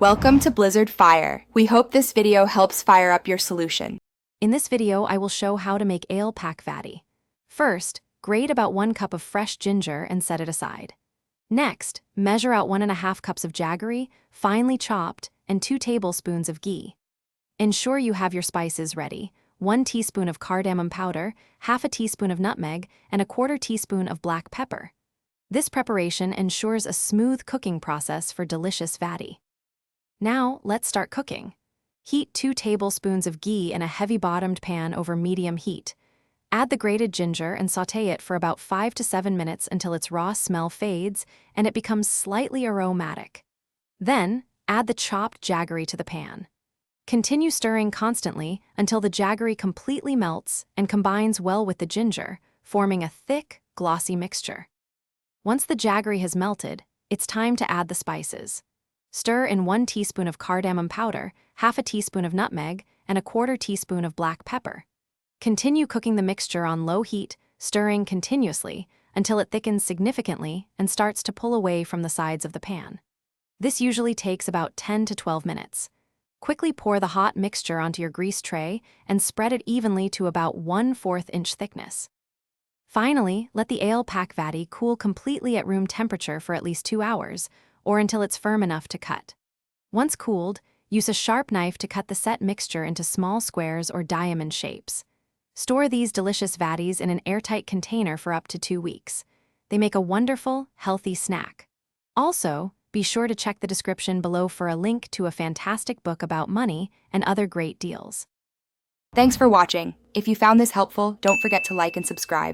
Welcome to Blizzard Fire. We hope this video helps fire up your solution. In this video, I will show how to make ale Pak Vadi. First, grate about 1 cup of fresh ginger and set it aside. Next, measure out 1.5 cups of jaggery, finely chopped, and 2 tablespoons of ghee. Ensure you have your spices ready: 1 teaspoon of cardamom powder, half a teaspoon of nutmeg, and 1/4 teaspoon of black pepper. This preparation ensures a smooth cooking process for delicious vadi. Now, let's start cooking. Heat 2 tablespoons of ghee in a heavy-bottomed pan over medium heat. Add the grated ginger and sauté it for about 5 to 7 minutes until its raw smell fades and it becomes slightly aromatic. Then, add the chopped jaggery to the pan. Continue stirring constantly until the jaggery completely melts and combines well with the ginger, forming a thick, glossy mixture. Once the jaggery has melted, it's time to add the spices. Stir in 1 teaspoon of cardamom powder, half a teaspoon of nutmeg, and 1/4 teaspoon of black pepper. Continue cooking the mixture on low heat, stirring continuously until it thickens significantly and starts to pull away from the sides of the pan. This usually takes about 10 to 12 minutes. Quickly pour the hot mixture onto your greased tray and spread it evenly to about 1/4 inch thickness. Finally, let the ale Pak Vadi cool completely at room temperature for at least 2 hours, or until it's firm enough to cut. Once cooled, use a sharp knife to cut the set mixture into small squares or diamond shapes. Store these delicious vadis in an airtight container for up to 2 weeks. They make a wonderful, healthy snack. Also, be sure to check the description below for a link to a fantastic book about money and other great deals. Thanks for watching. If you found this helpful, don't forget to like and subscribe.